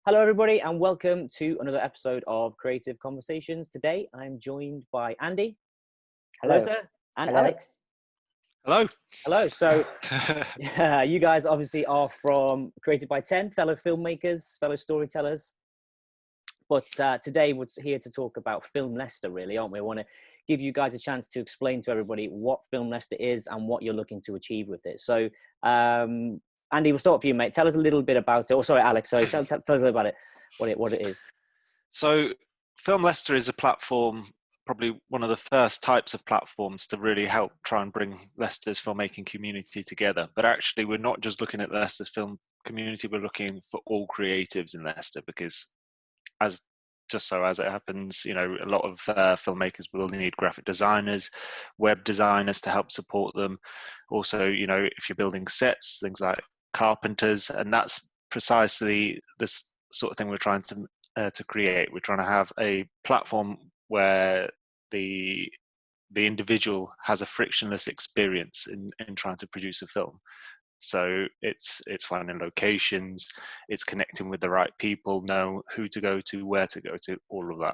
Hello, everybody, and welcome to another episode of Creative Conversations. Today, I'm joined by Andy. Hello, sir. And Hello. Alex. Hello. Hello. So, you guys obviously are from Created by 10, fellow filmmakers, fellow storytellers. But today, we're here to talk about Film Leicester, really, aren't we? I want to give you guys a chance to explain to everybody what Film Leicester is and what you're looking to achieve with it. So, Andy, we'll start with you, mate. Tell us a little bit about it. Oh, sorry, Alex. Sorry, tell us about it, what it is. So, Film Leicester is a platform, probably one of the first types of platforms to really help try and bring Leicester's filmmaking community together. But actually, we're not just looking at Leicester's film community, we're looking for all creatives in Leicester, because as it happens, a lot of filmmakers will need graphic designers, web designers to help support them. Also, if you're building sets, things like carpenters, and that's precisely this sort of thing we're trying to create. We're trying to have a platform where the individual has a frictionless experience in trying to produce a film. So it's finding locations, it's connecting with the right people, know who to go to, where to go to, all of that.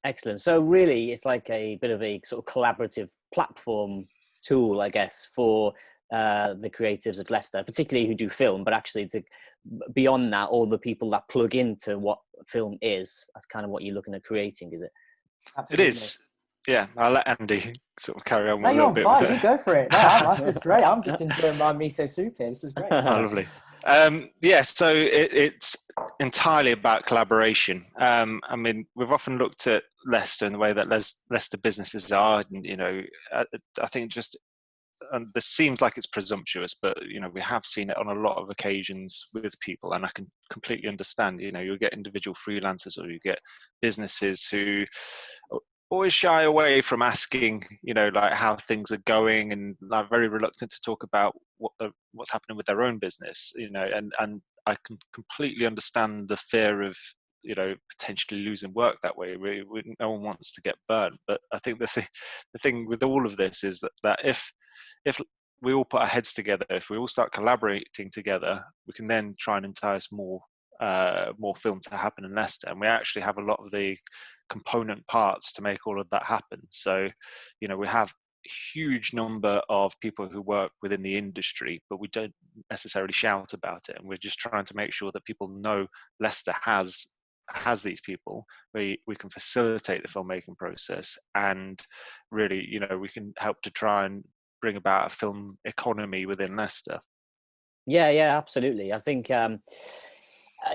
Excellent. So really, it's like a bit of a sort of collaborative platform tool, I guess, for the creatives of Leicester, particularly who do film, but actually beyond that, all the people that plug into what film is, that's kind of what you're looking at creating, is it? Absolutely. It is. Yeah, I'll let Andy sort of carry on with No, a you're little bit. fine. You go for it. No, this is great. I'm just enjoying my miso soup here. This is great. Oh, lovely. So it's entirely about collaboration. I mean, we've often looked at Leicester and the way that Leicester businesses are, and I think just this seems like it's presumptuous, but we have seen it on a lot of occasions with people, and I can completely understand. You'll get individual freelancers, or you get businesses who always shy away from asking, like how things are going, and are very reluctant to talk about what's happening with their own business, and I can completely understand the fear of potentially losing work that way. No one wants to get burned, but I think the thing with all of this is that if we all put our heads together, if we all start collaborating together, we can then try and entice more film to happen in Leicester, and we actually have a lot of the component parts to make all of that happen. So we have a huge number of people who work within the industry, but we don't necessarily shout about it, and we're just trying to make sure that people know Leicester has these people. We can facilitate the filmmaking process, and really we can help to try and bring about a film economy within Leicester. Yeah, absolutely. I think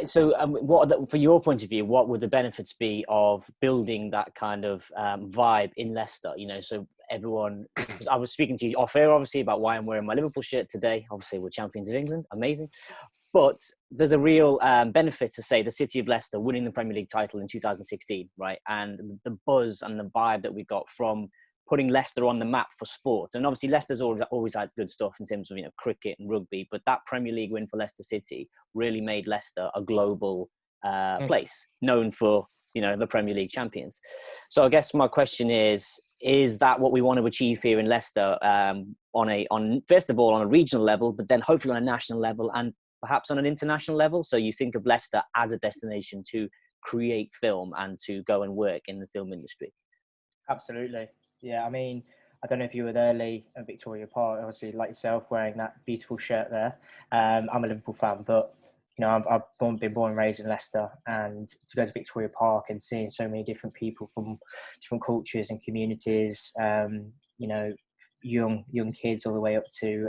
what, from your point of view, what would the benefits be of building that kind of vibe in Leicester? So everyone, I was speaking to you off air, obviously, about why I'm wearing my Liverpool shirt today. Obviously, we're champions of England, amazing. But there's a real benefit to, say, the city of Leicester winning the Premier League title in 2016, right? And the buzz and the vibe that we got from putting Leicester on the map for sport. And obviously Leicester's always had good stuff in terms of cricket and rugby, but that Premier League win for Leicester City really made Leicester a global place, known for the Premier League champions. So I guess my question is that what we want to achieve here in Leicester, on first of all on a regional level, but then hopefully on a national level and perhaps on an international level? So you think of Leicester as a destination to create film and to go and work in the film industry? Absolutely. Yeah, I mean, I don't know if you were there, Lee, at Victoria Park, obviously, like yourself, wearing that beautiful shirt there. I'm a Liverpool fan, but, I've been born and raised in Leicester, and to go to Victoria Park and seeing so many different people from different cultures and communities, young kids all the way up to,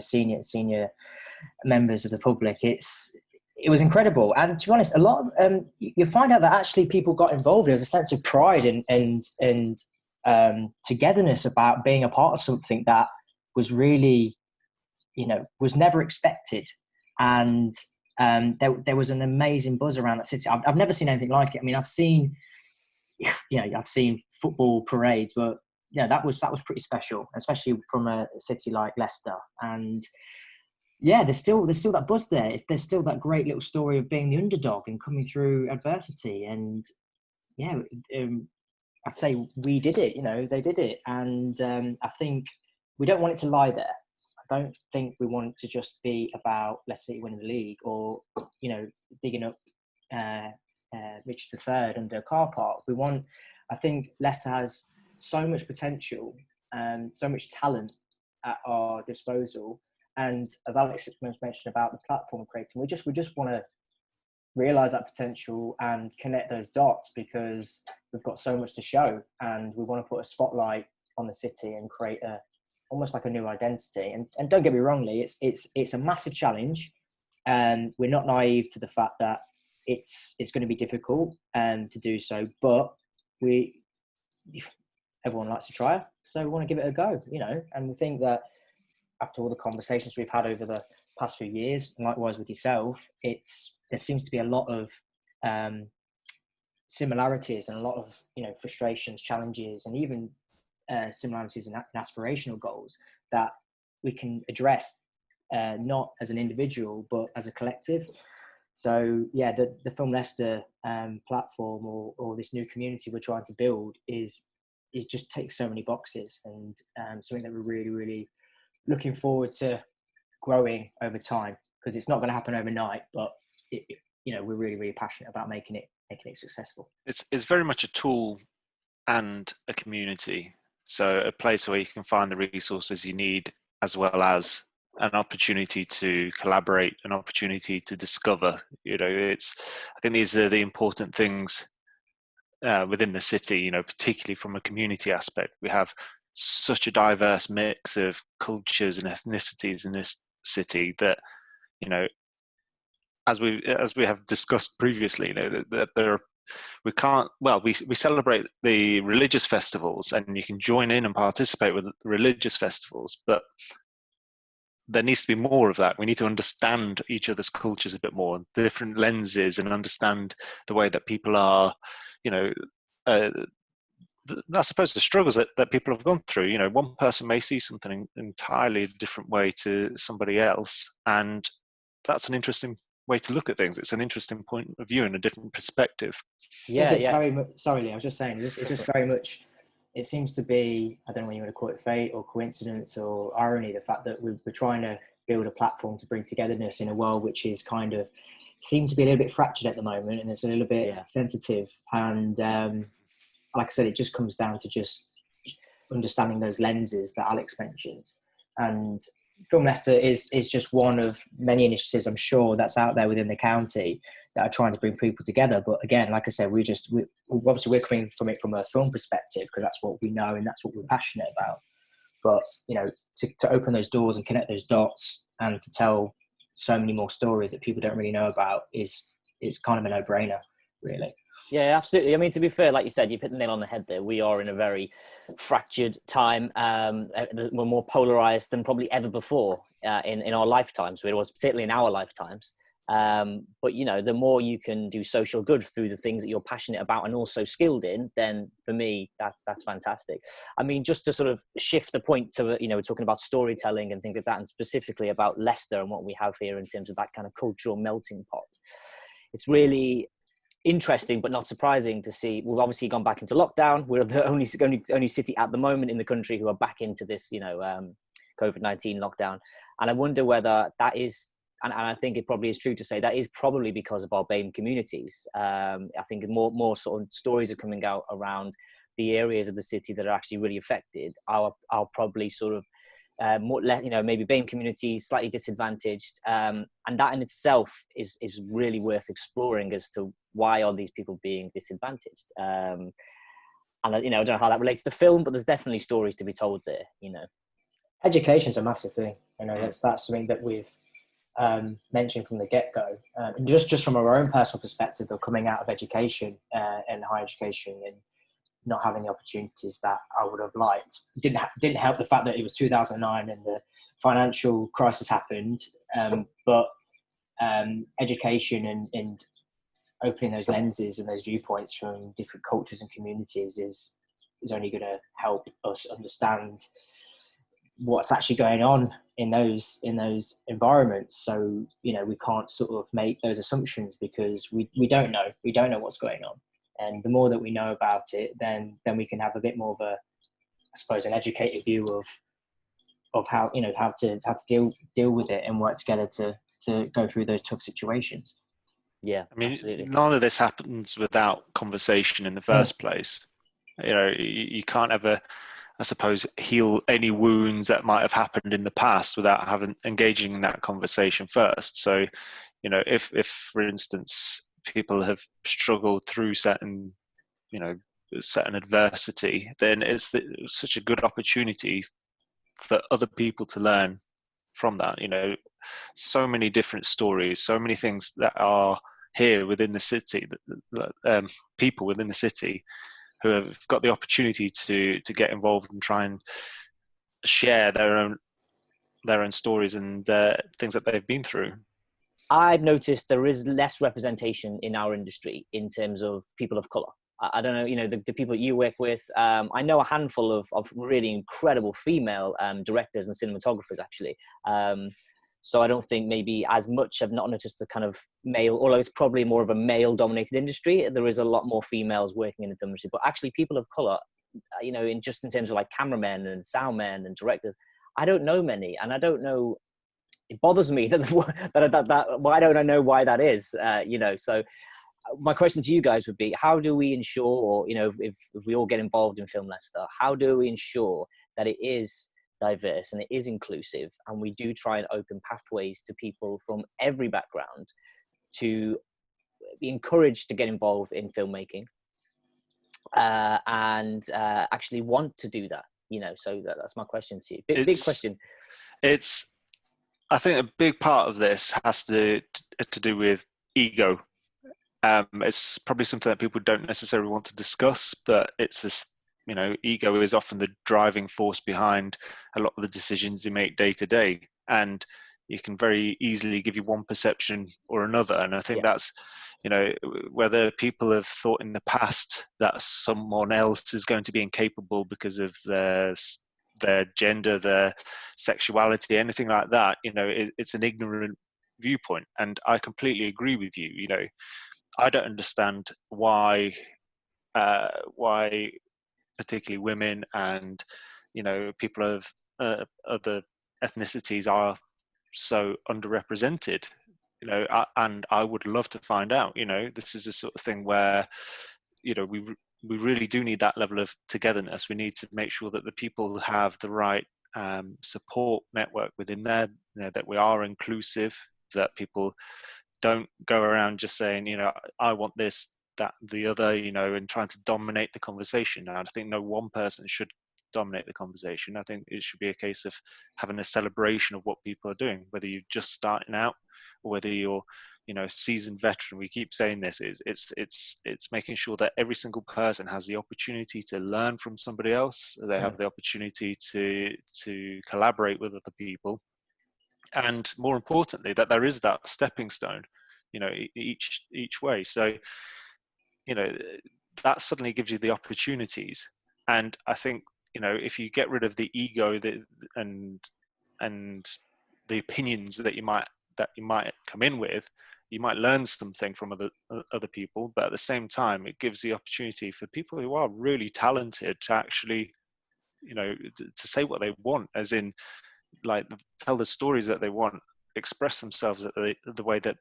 senior members of the public, it was incredible. And to be honest, a lot of, you find out that actually people got involved. There was a sense of pride and togetherness about being a part of something that was really, was never expected. And there was an amazing buzz around that city. I've never seen anything like it. I mean, I've seen football parades, but that was pretty special, especially from a city like Leicester. And yeah, there's still that buzz there. There's still that great little story of being the underdog and coming through adversity. And I'd say we did it, they did it. And I think we don't want it to lie there. don't think we want it to just be about Leicester City winning the league, or, you know, digging up Richard III under a car park. I think Leicester has so much potential and so much talent at our disposal. And as Alex mentioned about the platform creating, we just want to realize that potential and connect those dots, because we've got so much to show, and we want to put a spotlight on the city and create almost like a new identity. And don't get me wrongly, it's a massive challenge, and we're not naive to the fact that it's going to be difficult to do so, but everyone likes to try, so we want to give it a go, you know. And we think that after all the conversations we've had over the past few years, and likewise with yourself, there seems to be a lot of similarities and a lot of, you know, frustrations, challenges, and even similarities in aspirational goals that we can address, not as an individual but as a collective. So yeah, the Film Leicester platform, or this new community we're trying to build, is just takes so many boxes, and something that we're really, really looking forward to growing over time, because it's not going to happen overnight, but you know, we're really, really passionate about making it successful. It's very much a tool and a community, so a place where you can find the resources you need, as well as an opportunity to collaborate, an opportunity to discover. You know, I think these are the important things within the city, you know, particularly from a community aspect. We have such a diverse mix of cultures and ethnicities in this city that, you know, as we have discussed previously, you know, that there are, we celebrate the religious festivals, and you can join in and participate with the religious festivals, but there needs to be more of that. We need to understand each other's cultures a bit more, different lenses, and understand the way that people are, you know, I suppose the struggles that people have gone through. You know, one person may see something entirely different way to somebody else, and that's an interesting way to look at things. It's an interesting point of view and a different perspective. Yeah, very much. Sorry, Lee, I was just saying, it's just very much. It seems to be, I don't know when you want to call it fate or coincidence or irony, the fact that we're trying to build a platform to bring togetherness in a world which is kind of seems to be a little bit fractured at the moment, and it's a little bit sensitive. And like I said, it just comes down to just understanding those lenses that Alex mentions. And Film Leicester is just one of many initiatives, I'm sure, that's out there within the county that are trying to bring people together. But again, like I said, obviously we're coming from it from a film perspective, because that's what we know and that's what we're passionate about. But, you know, to open those doors and connect those dots and to tell so many more stories that people don't really know about is kind of a no-brainer, really. Yeah, absolutely. I mean, to be fair, like you said, you've hit the nail on the head there. We are in a very fractured time. We're more polarized than probably ever before in our lifetimes. It was particularly in our lifetimes. But, you know, the more you can do social good through the things that you're passionate about and also skilled in, then for me, that's fantastic. I mean, just to sort of shift the point to, you know, we're talking about storytelling and things like that, and specifically about Leicester and what we have here in terms of that kind of cultural melting pot. It's really interesting but not surprising to see. We've obviously gone back into lockdown. We're the only city at the moment in the country who are back into this, you know, COVID-19 lockdown. And I wonder whether that is, and I think it probably is true to say that is probably because of our BAME communities. I think more sort of stories are coming out around the areas of the city that are actually really affected are probably sort of more, you know, maybe BAME communities, slightly disadvantaged, and that in itself is really worth exploring as to why are these people being disadvantaged. And you know, I don't know how that relates to film, but there's definitely stories to be told there. You know, education is a massive thing. You know, that's something that we've mentioned from the get-go, and just from our own personal perspective of coming out of education and higher education and not having the opportunities that I would have liked. Didn't help the fact that it was 2009 and the financial crisis happened. But education and opening those lenses and those viewpoints from different cultures and communities is only going to help us understand what's actually going on in those environments. So, you know, we can't sort of make those assumptions because we don't know what's going on. And the more that we know about it, then we can have a bit more of a, I suppose, an educated view of of how, you know, how to deal with it and work together to go through those tough situations. Yeah, I mean, absolutely. none of this happens without conversation in the first place. You know, you can't ever, I suppose, heal any wounds that might have happened in the past without engaging in that conversation first. So, you know, if for instance people have struggled through certain adversity, then it's such a good opportunity for other people to learn from that. You know, so many different stories, so many things that are here within the city, people within the city who have got the opportunity to get involved and try and share their own stories and things that they've been through. I've noticed there is less representation in our industry in terms of people of color. I don't know, you know, the people that you work with. I know a handful of really incredible female directors and cinematographers, actually. So I don't think maybe as much. I've not noticed the kind of male, although it's probably more of a male-dominated industry. There is a lot more females working in the film industry, but actually people of color, you know, in terms of like cameramen and soundmen and directors, I don't know many, and I don't know. It bothers me that why don't I know why that is? You know, so my question to you guys would be: how do we ensure, or, you know, if we all get involved in Film Leicester, how do we ensure that it is diverse and it is inclusive, and we do try and open pathways to people from every background to be encouraged to get involved in filmmaking and actually want to do that? You know, so that's my question to you. Big question. I think a big part of this has to do with ego. It's probably something that people don't necessarily want to discuss, but it's this, you know, ego is often the driving force behind a lot of the decisions you make day to day, and you can very easily give you one perception or another. And I think that's, you know, whether people have thought in the past that someone else is going to be incapable because of their gender, their sexuality, anything like that, you know, it's an ignorant viewpoint. And I completely agree with you. You know, I don't understand why particularly women and, you know, people of other ethnicities are so underrepresented. You know, and I would love to find out. You know, this is the sort of thing where, you know, we really do need that level of togetherness. We need to make sure that the people have the right support network within there, you know, that we are inclusive, that people don't go around just saying, you know, I want this, that, the other, you know, and trying to dominate the conversation. And I think no one person should dominate the conversation. I think it should be a case of having a celebration of what people are doing, whether you're just starting out or whether you're, you know, seasoned veteran. We keep saying this, it's making sure that every single person has the opportunity to learn from somebody else. They have the opportunity to collaborate with other people, and more importantly, that there is that stepping stone, you know, each way. So, you know, that suddenly gives you the opportunities. And I think, you know, if you get rid of the ego and the opinions that you might come in with, you might learn something from other people, but at the same time, it gives the opportunity for people who are really talented to actually, you know, to say what they want, as in, like, tell the stories that they want, express themselves the way that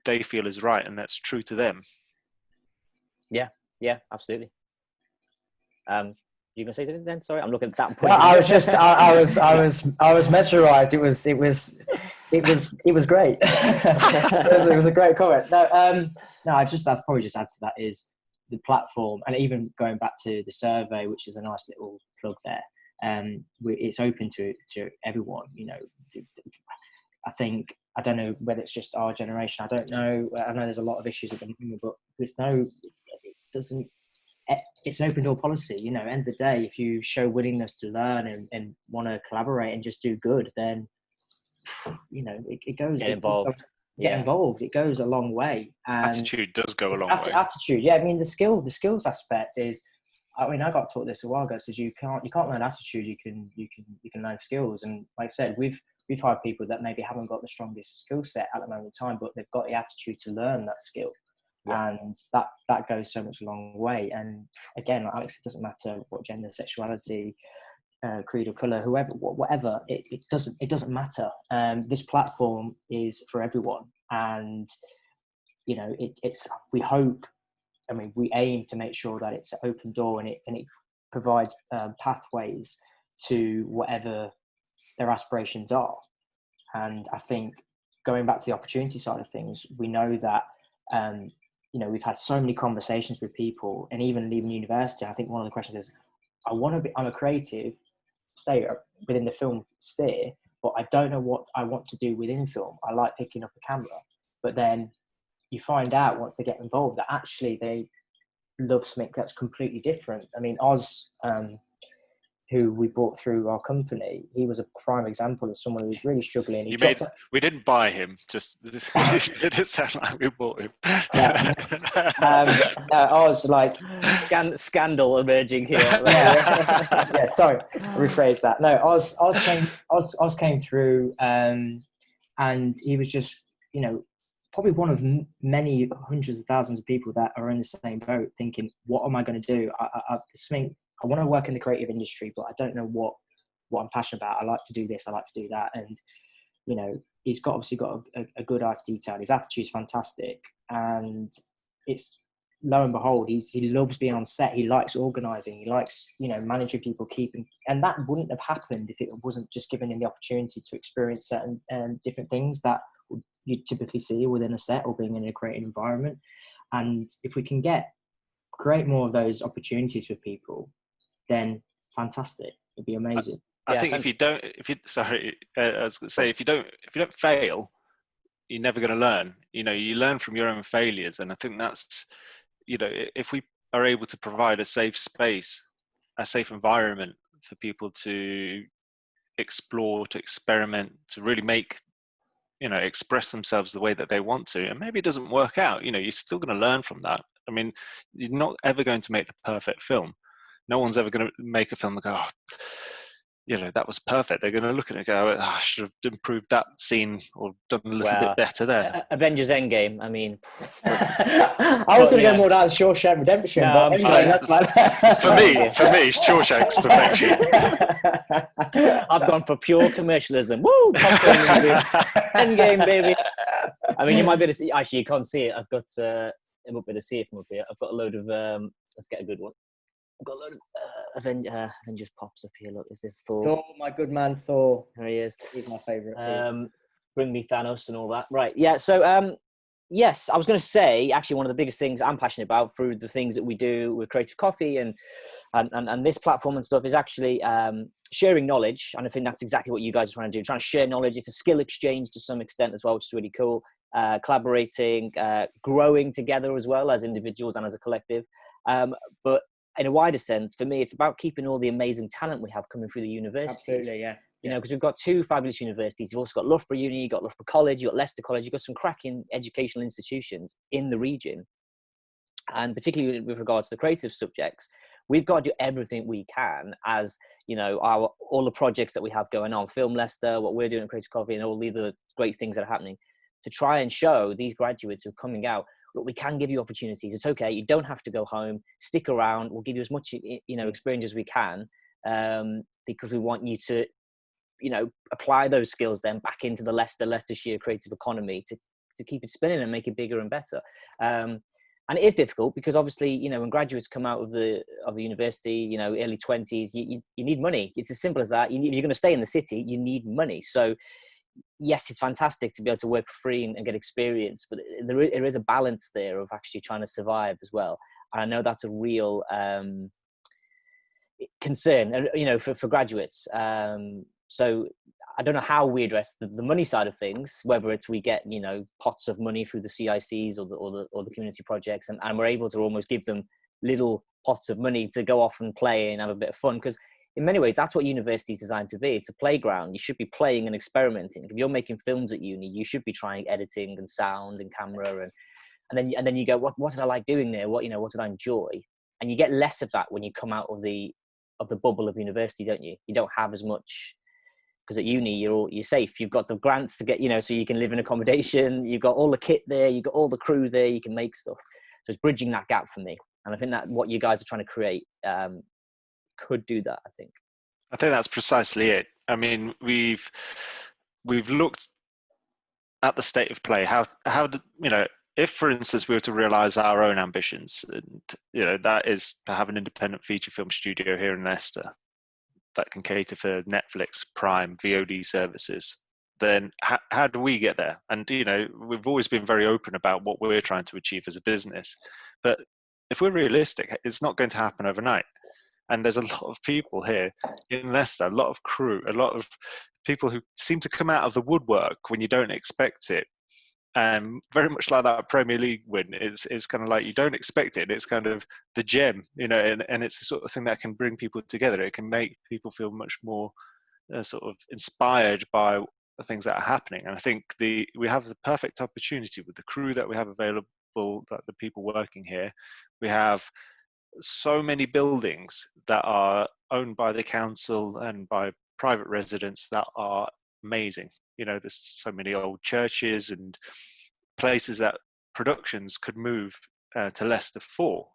they feel is right and that's true to them. Yeah, absolutely. You gonna say something then? Sorry, I'm looking at that point. point. I was just, I was mesmerized. It was great. It was a great comment. No, I'd probably just add to that is the platform, and even going back to the survey, which is a nice little plug there. It's open to everyone. You know, I think, I don't know whether it's just our generation. I don't know. I know there's a lot of issues at the moment, but it's an open door policy. You know, end of the day, if you show willingness to learn and want to collaborate and just do good, then, you know, it goes. Get involved. Get involved. It goes a long way. And attitude does go a long way. Attitude, yeah. I mean, the skills aspect is. I mean, I got taught this a while ago. It says you can't learn attitude. You can learn skills. And like I said, we've hired people that maybe haven't got the strongest skill set at the moment in time, but they've got the attitude to learn that skill. Yeah. And that goes so much a long way. And again, like Alex, it doesn't matter what gender, sexuality, creed or color, whoever, whatever, it doesn't matter. This platform is for everyone, and it's we hope. I mean, we aim to make sure that it's an open door, and it provides pathways to whatever their aspirations are. And I think going back to the opportunity side of things, we know that we've had so many conversations with people, and even leaving university, I think one of the questions is, I'm a creative, say within the film sphere, but I don't know what I want to do within film. I like picking up a camera, but then you find out once they get involved that actually they love something that's completely different. I mean, Oz, who we brought through our company, he was a prime example of someone who was really struggling. We didn't buy him, just it didn't sound like we bought him. Oz, like scandal emerging here. Yeah, sorry, rephrase that. No, Oz came through, and he was just, probably one of many hundreds of thousands of people that are in the same boat, thinking, what am I going to do? I want to work in the creative industry, but I don't know what I'm passionate about. I like to do this, I like to do that. And, he's obviously got a good eye for detail. His attitude's fantastic. And it's, lo and behold, he loves being on set. He likes organising. He likes, managing people, and that wouldn't have happened if it wasn't just giving him the opportunity to experience certain different things that you typically see within a set or being in a creative environment. And if we can create more of those opportunities for people, then fantastic. It'd be amazing. I think if you don't fail, you're never going to learn. You learn from your own failures. And I think that's, if we are able to provide a safe space, a safe environment for people to explore, to experiment, to really make, express themselves the way that they want to, and maybe it doesn't work out, you're still going to learn from that. I mean, you're not ever going to make the perfect film. No one's ever going to make a film and go, that was perfect. They're going to look at it and go, I should have improved that scene or done a little bit better there. Avengers Endgame, I mean. I was going to go more down Shawshank Redemption. No, but anyway, that's like for me, Shawshank's perfection. I've gone for pure commercialism. Woo! Endgame, baby. I mean, you might be able to see, actually, you can't see it. I've got, it might be able to see it from up here. I've got a load of, let's get a good one. I've got a load of Avengers pops up here. Look, is this Thor? Thor, my good man, Thor. There he is. He's my favourite. Bring me Thanos and all that. Right. Yeah. So, yes, I was going to say, actually, one of the biggest things I'm passionate about through the things that we do with Creative Coffee and this platform and stuff is actually sharing knowledge. And I think that's exactly what you guys are trying to do, trying to share knowledge. It's a skill exchange to some extent as well, which is really cool. Collaborating, growing together as well as individuals and as a collective. But in a wider sense, for me, it's about keeping all the amazing talent we have coming through the universities. Absolutely, yeah. Because we've got two fabulous universities. You've also got Loughborough Uni, you've got Loughborough College, you've got Leicester College, you've got some cracking educational institutions in the region. And particularly with regards to the creative subjects, we've got to do everything we can as, all the projects that we have going on, Film Leicester, what we're doing at Creative Coffee, and all the other great things that are happening, to try and show these graduates who are coming out, look, we can give you opportunities. It's okay. You don't have to go home. Stick around. We'll give you as much, experience as we can, because we want you to, apply those skills then back into the Leicestershire creative economy to keep it spinning and make it bigger and better. And it is difficult because obviously, when graduates come out of the university, early 20s, you need money. It's as simple as that. If you're going to stay in the city, you need money. So yes, it's fantastic to be able to work for free and get experience, but there is a balance there of actually trying to survive as well. And I know that's a real concern, for graduates. So I don't know how we address the money side of things, whether it's we get, pots of money through the CICs or the community projects, and we're able to almost give them little pots of money to go off and play and have a bit of fun. Because in many ways, that's what university is designed to be. It's a playground. You should be playing and experimenting. If you're making films at uni, you should be trying editing and sound and camera, and then you go, what did I like doing there? What did I enjoy? And you get less of that when you come out of the bubble of university, don't you? You don't have as much, because at uni you're safe. You've got the grants to get, so you can live in accommodation. You've got all the kit there. You've got all the crew there. You can make stuff. So it's bridging that gap for me. And I think that what you guys are trying to create could do that, I think. I think that's precisely it. I mean, we've looked at the state of play. How did, if, for instance, we were to realize our own ambitions, and that is to have an independent feature film studio here in Leicester that can cater for Netflix, Prime, VOD services, then how do we get there? And we've always been very open about what we're trying to achieve as a business, but if we're realistic, it's not going to happen overnight. And there's a lot of people here in Leicester, a lot of crew, a lot of people who seem to come out of the woodwork when you don't expect it. And very much like that Premier League win, it's kind of like you don't expect it. It's kind of the gem, and it's the sort of thing that can bring people together. It can make people feel much more sort of inspired by the things that are happening. And I think we have the perfect opportunity with the crew that we have available, that the people working here. We have so many buildings that are owned by the council and by private residents that are amazing. There's so many old churches and places that productions could move to Leicester for.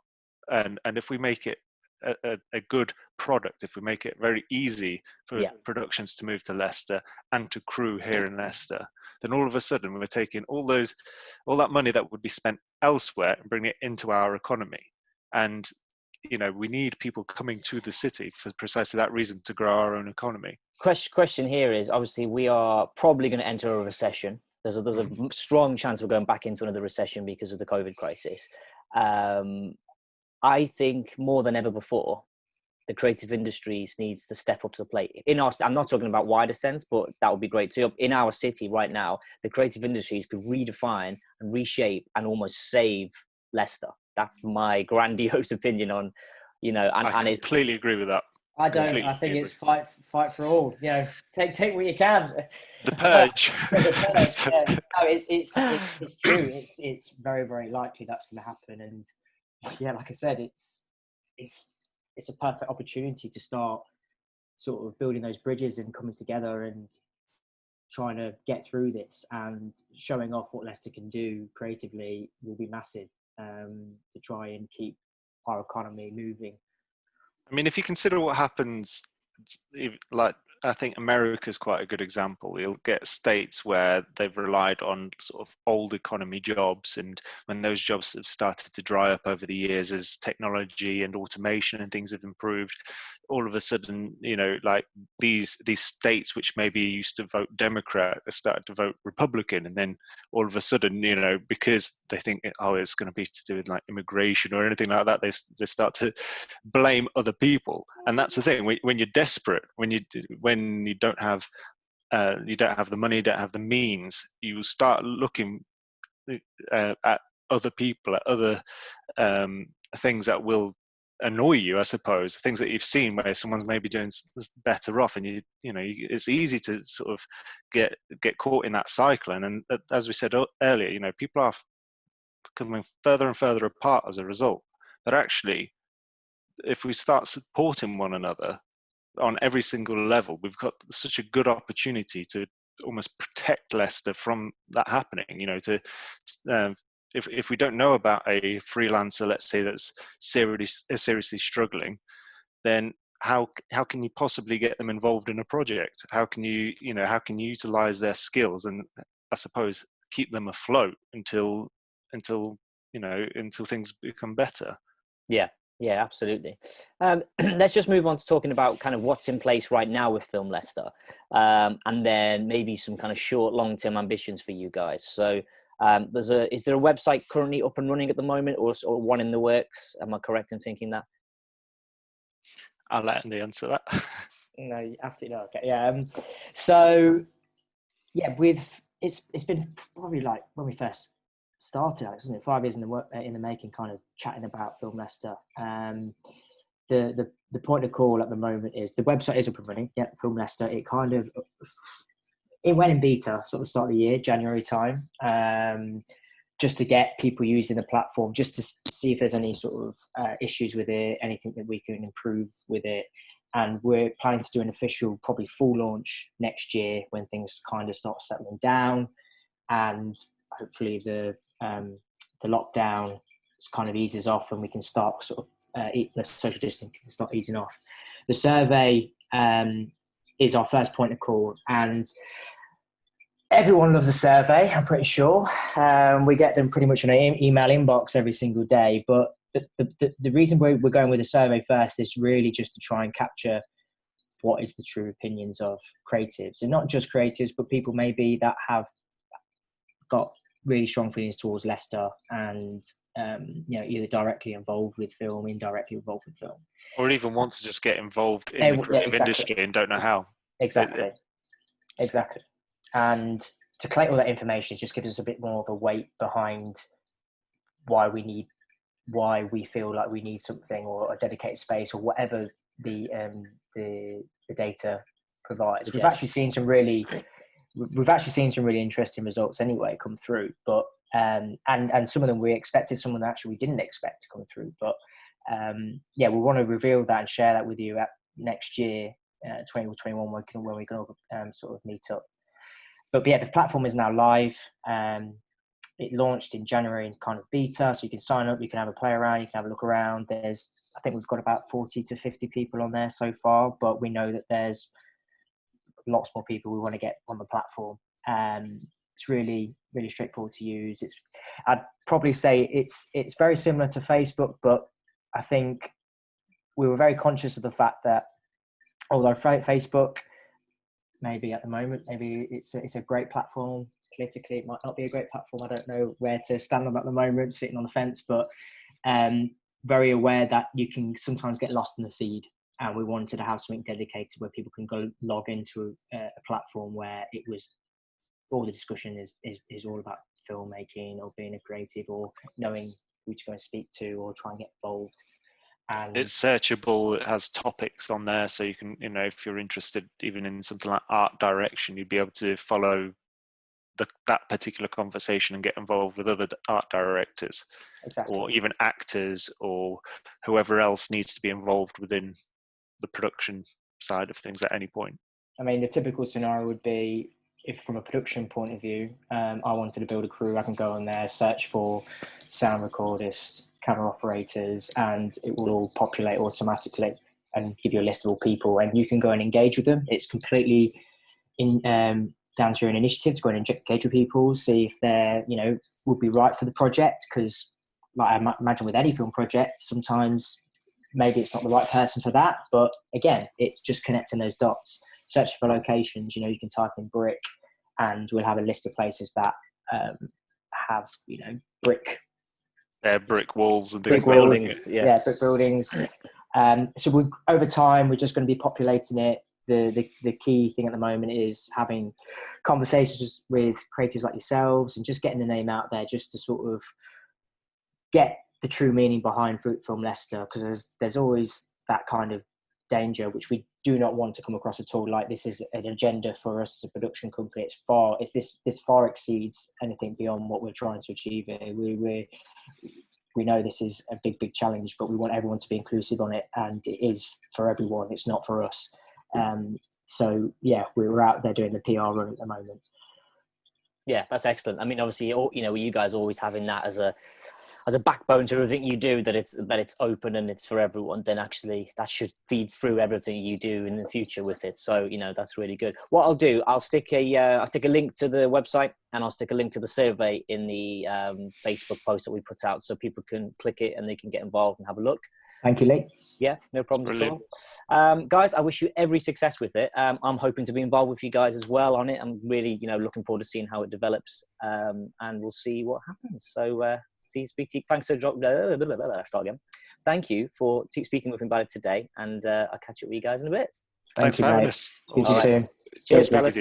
And if we make it a good product, if we make it very easy for productions to move to Leicester and to crew here in Leicester, then all of a sudden we're taking all that money that would be spent elsewhere and bringing it into our economy. And we need people coming to the city for precisely that reason, to grow our own economy. Question here is, obviously we are probably going to enter a recession. There's a strong chance we're going back into another recession because of the COVID crisis. I think more than ever before, the creative industries needs to step up to the plate. I'm not talking about wider sense, but that would be great too. In our city right now, the creative industries could redefine and reshape and almost save Leicester. That's my grandiose opinion on, I completely agree with that. I don't. I think it's fight for all. Take what you can. The purge. The purge. Yeah. No, it's true. It's very, very likely that's going to happen. And like I said, it's a perfect opportunity to start sort of building those bridges and coming together and trying to get through this, and showing off what Leicester can do creatively will be massive, to try and keep our economy moving. I mean, if you consider what happens, like, I think America's quite a good example. You'll get states where they've relied on sort of old economy jobs, and when those jobs have started to dry up over the years as technology and automation and things have improved, all of a sudden, like these states which maybe used to vote Democrat have started to vote Republican, and then all of a sudden, because they think, it's going to be to do with like immigration or anything like that, they start to blame other people. And that's the thing, when you're desperate, when you don't have the money, you don't have the means, you start looking at other people, at other things that will annoy you, I suppose, things that you've seen where someone's maybe doing better off, and it's easy to sort of get caught in that cycle. And as we said earlier, people are coming further and further apart as a result. But actually, if we start supporting one another on every single level, we've got such a good opportunity to almost protect Leicester from that happening. If we don't know about a freelancer, let's say, that's seriously struggling, then how can you possibly get them involved in a project? How can you utilize their skills and, I suppose, keep them afloat until things become better? Yeah, absolutely. Let's just move on to talking about kind of what's in place right now with Film Leicester, and then maybe some kind of short, long-term ambitions for you guys. So is there a website currently up and running at the moment, or one in the works? Am I correct in thinking that? I'll let Andy answer that. No, absolutely not. Okay. Yeah. So yeah, it's been probably like when we first started, isn't it? 5 years in the making, kind of chatting about Film Leicester. The point of call at the moment is the website is up and running. Yeah, Film Leicester. It went in beta sort of start of the year, January time, just to get people using the platform, just to see if there's any sort of issues with it, anything that we can improve with it. And we're planning to do an official, probably full launch next year when things kind of start settling down, and hopefully the lockdown kind of eases off and we can start sort of the social distancing can start easing off. The survey is our first point of call. And everyone loves a survey, I'm pretty sure. We get them pretty much in our email inbox every single day. But the reason we're going with a survey first is really just to try and capture what is the true opinions of creatives. And not just creatives, but people maybe that have got really strong feelings towards Leicester and, either directly involved with film, indirectly involved with film. Or even want to just get involved in the creative industry and don't know how. Exactly. And to collect all that information just gives us a bit more of a weight behind why we feel like we need something or a dedicated space or whatever the data provides. We've actually seen some really interesting results anyway come through, but and some of them we expected, some of them actually we didn't expect to come through. But we want to reveal that and share that with you at next year, 2021, when we can all sort of meet up. But yeah, the platform is now live. It launched in January in kind of beta, so you can sign up, you can have a play around, you can have a look around. I think we've got about 40 to 50 people on there so far, but we know that there's lots more people we want to get on the platform. It's really, really straightforward to use. I'd probably say it's very similar to Facebook, but I think we were very conscious of the fact that although Facebook, maybe at the moment, maybe it's a great platform. Politically, it might not be a great platform. I don't know where to stand on at the moment, sitting on the fence, but very aware that you can sometimes get lost in the feed. And we wanted to have something dedicated where people can go log into a platform where it was all the discussion is all about filmmaking or being a creative or knowing who to go and speak to or try and get involved. And it's searchable. It has topics on there, so you can, if you're interested even in something like art direction, you'd be able to follow that particular conversation and get involved with other art directors, or even actors or whoever else needs to be involved within the production side of things at any point. I mean, the typical scenario would be, if from a production point of view, I wanted to build a crew, I can go on there, search for sound recordists, camera operators, and it will all populate automatically and give you a list of all people, and you can go and engage with them. It's completely down to your own initiative to go and engage with people, see if they're, would be right for the project. Because like I imagine with any film project, sometimes maybe it's not the right person for that. But again, it's just connecting those dots, searching for locations. You can type in brick and we'll have a list of places that have, brick. Brick walls and brick buildings. Yeah, brick buildings. So over time, we're just going to be populating it. The key thing at the moment is having conversations with creators like yourselves and just getting the name out there, just to sort of get the true meaning behind Film Leicester, because there's always that kind of danger, which we do not want to come across at all, like this is an agenda for us as a production company. This far exceeds anything beyond what we're trying to achieve here. We know this is a big challenge, but we want everyone to be inclusive on it, and it is for everyone. It's not for us. So yeah, we're out there doing the PR run at the moment. Yeah, that's excellent. I mean, obviously, you guys always having that as a backbone to everything you do, that it's open and it's for everyone, then actually that should feed through everything you do in the future with it. So, that's really good. What I'll do, I'll stick a link to the website, and I'll stick a link to the survey in the Facebook post that we put out, so people can click it and they can get involved and have a look. Thank you, Lee. Yeah, no problems at all. Guys, I wish you every success with it. I'm hoping to be involved with you guys as well on it. I'm really, looking forward to seeing how it develops, and we'll see what happens. So, thanks for start again. Thank you for speaking with me about it today, and I'll catch up with you guys in a bit. Thanks for having us. See you soon. Cheers, fellas.